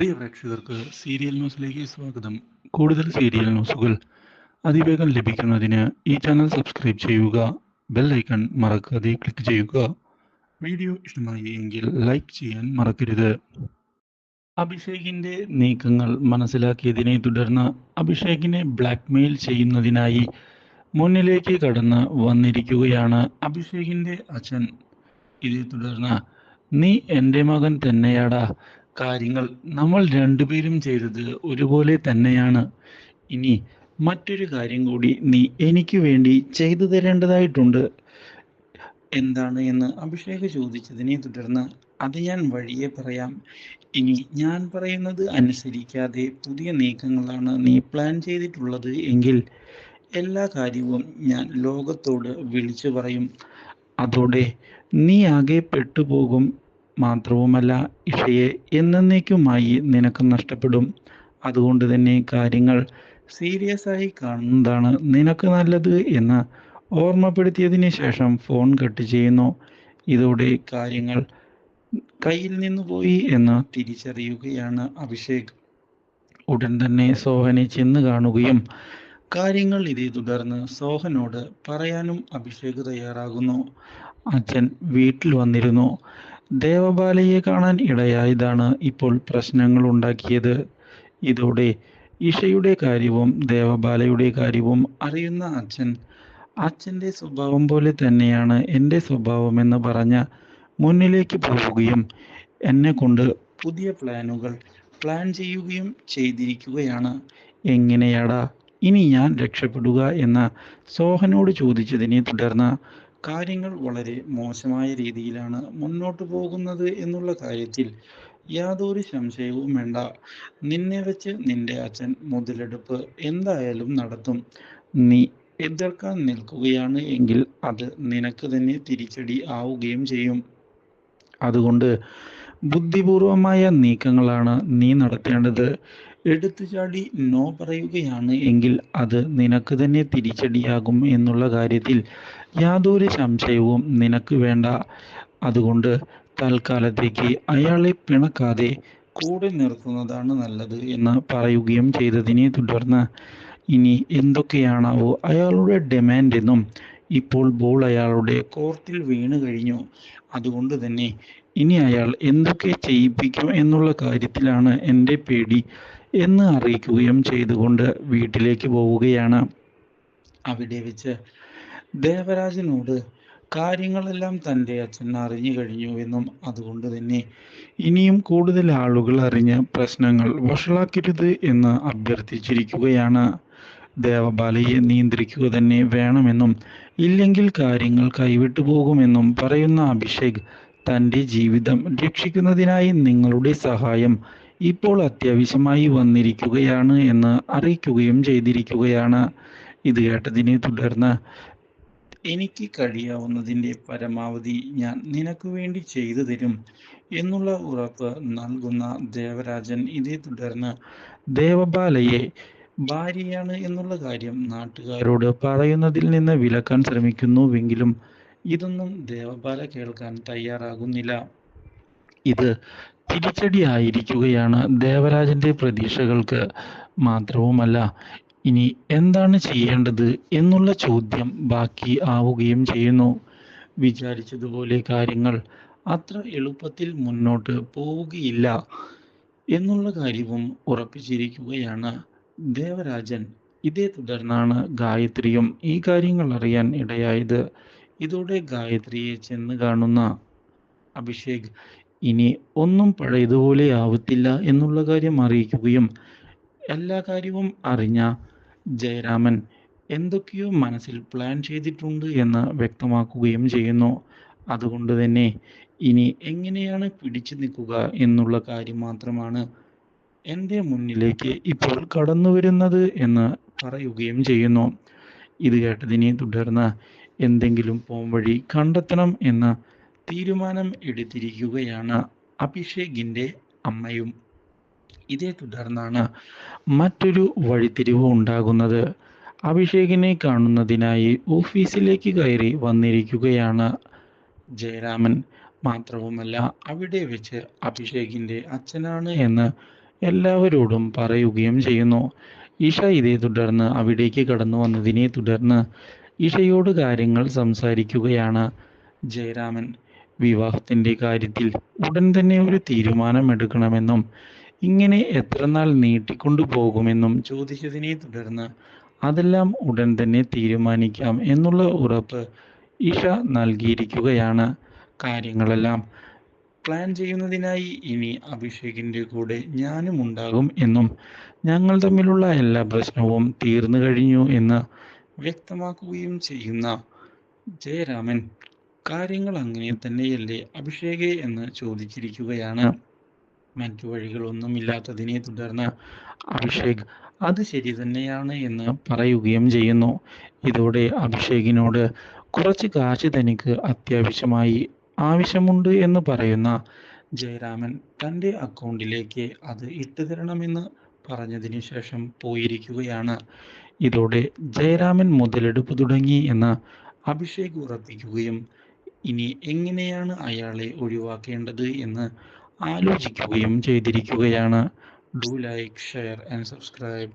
പ്രിയ പ്രേക്ഷകർക്ക് സീരിയൽ ന്യൂസിലേക്ക് സ്വാഗതം. കൂടുതൽ സീരിയൽ ന്യൂസുകൾ അതിവേഗം ലഭിക്കുന്നതിന് ഈ ചാനൽ സബ്സ്ക്രൈബ് ചെയ്യുക. ബെൽ ഐക്കൺ മറക്കാതെ ക്ലിക്ക് ചെയ്യുക. വീഡിയോ ഇഷ്ടമായി എങ്കിൽ ലൈക്ക് ചെയ്യാൻ മറക്കരുത്. അഭിഷേകിന്റെ നീക്കങ്ങൾ മനസ്സിലാക്കിയതിനെ തുടർന്ന് അഭിഷേകിനെ ബ്ലാക്ക്മെയിൽ ചെയ്യുന്നതിനായി മുന്നിലേക്ക് കടന്ന് വന്നിരിക്കുകയാണ് അഭിഷേകിന്റെ അച്ഛൻ. ഇതേ തുടർന്ന് നീ എൻ്റെ മകൻ തന്നെയാടാ, കാര്യങ്ങൾ നമ്മൾ രണ്ടുപേരും ചെയ്തത് ഒരുപോലെ തന്നെയാണ്. ഇനി മറ്റൊരു കാര്യം കൂടി നീ എനിക്ക് വേണ്ടി ചെയ്തു തരേണ്ടതായിട്ടുണ്ട്. എന്താണ് എന്ന് അഭിഷേക് ചോദിച്ചതിനെ തുടർന്ന് അത് ഞാൻ വഴിയെ പറയാം. ഇനി ഞാൻ പറയുന്നത് അനുസരിക്കാതെ പുതിയ നീക്കങ്ങളാണ് നീ പ്ലാൻ ചെയ്തിട്ടുള്ളത് എങ്കിൽ എല്ലാ കാര്യവും ഞാൻ ലോകത്തോട് വിളിച്ചു പറയും. അതോടെ നീ ആകെ പെട്ടുപോകും. മാത്രവുമല്ല, ഇഷയെ എന്നേക്കുമായി നിനക്ക് നഷ്ടപ്പെടും. അതുകൊണ്ട് തന്നെ കാര്യങ്ങൾ സീരിയസ് ആയി കാണുന്നതാണ് നിനക്ക് നല്ലത് എന്ന് ഓർമ്മപ്പെടുത്തിയതിന് ശേഷം ഫോൺ കട്ട് ചെയ്യുന്നു. ഇതോടെ കാര്യങ്ങൾ കയ്യിൽ നിന്ന് പോയി എന്ന് തിരിച്ചറിയുകയാണ് അഭിഷേക്. ഉടൻ തന്നെ സോഹനെ ചെന്ന് കാണുകയും കാര്യങ്ങൾ ഇതേ തുടർന്ന് സോഹനോട് പറയാനും അഭിഷേക് തയ്യാറാകുന്നു. അച്ഛൻ വീട്ടിൽ വന്നിരുന്നു. ദേവബാലയെ കാണാൻ ഇടയായതാണ് ഇപ്പോൾ പ്രശ്നങ്ങൾ ഉണ്ടാക്കിയത്. ഇതോടെ ഇഷയുടെ കാര്യവും ദേവബാലയുടെ കാര്യവും അറിയുന്ന അച്ഛൻ്റെ സ്വഭാവം പോലെ തന്നെയാണ് എൻ്റെ സ്വഭാവമെന്ന് പറഞ്ഞ് മുന്നിലേക്ക് പോവുകയും എന്നെ കൊണ്ട് പുതിയ പ്ലാൻ ചെയ്യുകയും ചെയ്തിരിക്കുകയാണ്. എങ്ങനെയാടാ ഇനി ഞാൻ രക്ഷപ്പെടുക എന്ന് സോഹനോട് ചോദിച്ചതിനെ തുടർന്ന് കാര്യങ്ങൾ വളരെ മോശമായ രീതിയിലാണ് മുന്നോട്ട് പോകുന്നത് എന്നുള്ള കാര്യത്തിൽ യാതൊരു സംശയവും വേണ്ട. നിന്നെ വെച്ച് നിന്റെ അച്ഛൻ മുതലെടുപ്പ് എന്തായാലും നടത്തും. നീ എതിർക്കാൻ നിൽക്കുകയാണ് എങ്കിൽ അത് നിനക്ക് തന്നെ തിരിച്ചടി ആവുകയും ചെയ്യും. അതുകൊണ്ട് ബുദ്ധിപൂർവമായ നീക്കങ്ങളാണ് നീ നടത്തേണ്ടത്. എടുത്തുചാടി നോ പറയുകയാണ് എങ്കിൽ അത് നിനക്ക് തന്നെ തിരിച്ചടിയാകും എന്നുള്ള കാര്യത്തിൽ യാതൊരു സംശയവും നിനക്ക് വേണ്ട. അതുകൊണ്ട് തൽക്കാലത്തേക്ക് അയാളെ പിണക്കാതെ കൂടെ നിർത്തുന്നതാണ് നല്ലത് എന്ന് പറയുകയും ചെയ്തതിനെ തുടർന്ന് ഇനി എന്തൊക്കെയാണാവോ അയാളുടെ ഡിമാൻഡ് എന്നും ഇപ്പോൾ ബോൾ അയാളുടെ കോർട്ടിൽ വീണ് കഴിഞ്ഞു. അതുകൊണ്ട് തന്നെ ഇനി അയാൾ എന്തൊക്കെ ചെയ്യിപ്പിക്കും എന്നുള്ള കാര്യത്തിലാണ് എൻ്റെ പേടി എന്ന് അറിയിക്കുകയും ചെയ്തുകൊണ്ട് വീട്ടിലേക്ക് പോവുകയാണ്. അവിടെ വെച്ച് ദേവരാജനോട് കാര്യങ്ങളെല്ലാം തൻ്റെ അച്ഛൻ അറിഞ്ഞു കഴിഞ്ഞുവെന്നും അതുകൊണ്ട് തന്നെ ഇനിയും കൂടുതൽ ആളുകൾ അറിഞ്ഞ് പ്രശ്നങ്ങൾ വഷളാക്കരുത് എന്ന് അഭ്യർത്ഥിച്ചിരിക്കുകയാണ്. ദേവബാലയെ നിയന്ത്രിക്കുക തന്നെ വേണമെന്നും ഇല്ലെങ്കിൽ കാര്യങ്ങൾ കൈവിട്ടു പോകുമെന്നും പറയുന്ന അഭിഷേക് തൻ്റെ ജീവിതം രക്ഷിക്കുന്നതിനായി നിങ്ങളുടെ സഹായം ഇപ്പോൾ അത്യാവശ്യമായി വന്നിരിക്കുകയാണ് എന്ന് അറിയിക്കുകയും ചെയ്തിരിക്കുകയാണ്. ഇത് കേട്ടതിനെ തുടർന്ന് എനിക്ക് കഴിയാവുന്നതിൻ്റെ പരമാവധി ഞാൻ നിനക്ക് വേണ്ടി ചെയ്തു തരും എന്നുള്ള ഉറപ്പ് നൽകുന്ന ദേവരാജൻ ഇതേ തുടർന്ന് ദേവബാലയെ ഭാര്യയാണ് എന്നുള്ള കാര്യം നാട്ടുകാരോട് പറയുന്നതിൽ നിന്ന് വിലക്കാൻ ശ്രമിക്കുന്നുവെങ്കിലും ഇതൊന്നും ദേവബാല കേൾക്കാൻ തയ്യാറാകുന്നില്ല. ഇത് തിരിച്ചടിയായിരിക്കുകയാണ് ദേവരാജന്റെ പ്രതീക്ഷകൾക്ക്. മാത്രവുമല്ല, ഇനി എന്താണ് ചെയ്യേണ്ടത് എന്നുള്ള ചോദ്യം ബാക്കി ആവുകയും ചെയ്യുന്നു. വിചാരിച്ചതുപോലെ കാര്യങ്ങൾ അത്ര എളുപ്പത്തിൽ മുന്നോട്ട് പോവുകയില്ല എന്നുള്ള കാര്യവും ഉറപ്പിച്ചിരിക്കുകയാണ് ദേവരാജൻ. ഇതേ തുടർന്നാണ് ഗായത്രിയും ഈ കാര്യങ്ങൾ അറിയാൻ ഇടയായത്. ഇതോടെ ഗായത്രിയെ ചെന്ന് കാണുന്ന അഭിഷേക് ഇനി ഒന്നും പഴയതുപോലെ ആവത്തില്ല എന്നുള്ള കാര്യം അറിയിക്കുകയും എല്ലാ കാര്യവും അറിഞ്ഞ ജയരാമൻ എന്തൊക്കെയോ മനസ്സിൽ പ്ലാൻ ചെയ്തിട്ടുണ്ട് എന്ന് വ്യക്തമാക്കുകയും ചെയ്യുന്നു. അതുകൊണ്ട് തന്നെ ഇനി എങ്ങനെയാണ് പിടിച്ചു നിൽക്കുക എന്നുള്ള കാര്യം മാത്രമാണ് എൻ്റെ മുന്നിലേക്ക് ഇപ്പോൾ കടന്നു വരുന്നത് എന്ന് പറയുകയും ചെയ്യുന്നു. ഇത് കേട്ടതിനെ തുടർന്ന് എന്തെങ്കിലും പോംവഴി കണ്ടെത്തണം എന്ന തീരുമാനം എടുത്തിരിക്കുകയാണ് അഭിഷേകിൻ്റെ അമ്മയും. ഇതേ തുടർന്നാണ് മറ്റൊരു വഴിത്തിരിവ് ഉണ്ടാകുന്നത്. അഭിഷേകിനെ കാണുന്നതിനായി ഓഫീസിലേക്ക് കയറി വന്നിരിക്കുകയാണ് ജയരാമൻ. മാത്രവുമല്ല, അവിടെ വെച്ച് അഭിഷേകിൻ്റെ അച്ഛനാണ് എന്ന് എല്ലാവരോടും പറയുകയും ചെയ്യുന്നു. ഇഷ ഇതേ തുടർന്ന് അവിടേക്ക് കടന്നു വന്നതിനെ തുടർന്ന് ഇഷയോട് കാര്യങ്ങൾ സംസാരിക്കുകയാണ് ജയരാമൻ. വിവാഹത്തിൻ്റെ കാര്യത്തിൽ ഉടൻ തന്നെ ഒരു തീരുമാനമെടുക്കണമെന്നും ഇങ്ങനെ എത്ര നാൾ നീട്ടിക്കൊണ്ടു പോകുമെന്നും ചോദിച്ചതിനെ തുടർന്ന് അതെല്ലാം ഉടൻ തന്നെ തീരുമാനിക്കാം എന്നുള്ള ഉറപ്പ് ഇഷ നൽകിയിരിക്കുകയാണ്. കാര്യങ്ങളെല്ലാം പ്ലാൻ ചെയ്യുന്നതിനായി ഇനി അഭിഷേകിൻ്റെ കൂടെ ഞാനും ഉണ്ടാകും എന്നും ഞങ്ങൾ തമ്മിലുള്ള എല്ലാ പ്രശ്നവും തീർന്നു കഴിഞ്ഞു എന്ന് വ്യക്തമാക്കുകയും ചെയ്യുന്ന ജയരാമൻ, കാര്യങ്ങൾ അങ്ങനെ തന്നെയല്ലേ അഭിഷേകെ എന്ന് ചോദിച്ചിരിക്കുകയാണ്. മറ്റു വഴികളൊന്നുമില്ലാത്തതിനെ തുടർന്ന് അഭിഷേക് അത് ശരി തന്നെയാണ് എന്ന് പറയുകയും ചെയ്യുന്നു. ഇതോടെ അഭിഷേകിനോട് കുറച്ച് കാശ് തനിക്ക് അത്യാവശ്യമായി ആവശ്യമുണ്ട് എന്ന് പറയുന്ന ജയരാമൻ തൻ്റെ അക്കൗണ്ടിലേക്ക് അത് ഇട്ടുതരണമെന്ന് പറഞ്ഞതിന് ശേഷം പോയിരിക്കുകയാണ്. ഇതോടെ ജയരാമൻ മുതലെടുപ്പ് തുടങ്ങി എന്ന് അഭിഷേക് ഉറപ്പിക്കുകയും ഇനി എങ്ങനെയാണ് അയാളെ ഒഴിവാക്കേണ്ടത് എന്ന് ആലോചിക്കുകയും ചെയ്തിരിക്കുകയാണ്. Do like, share and subscribe.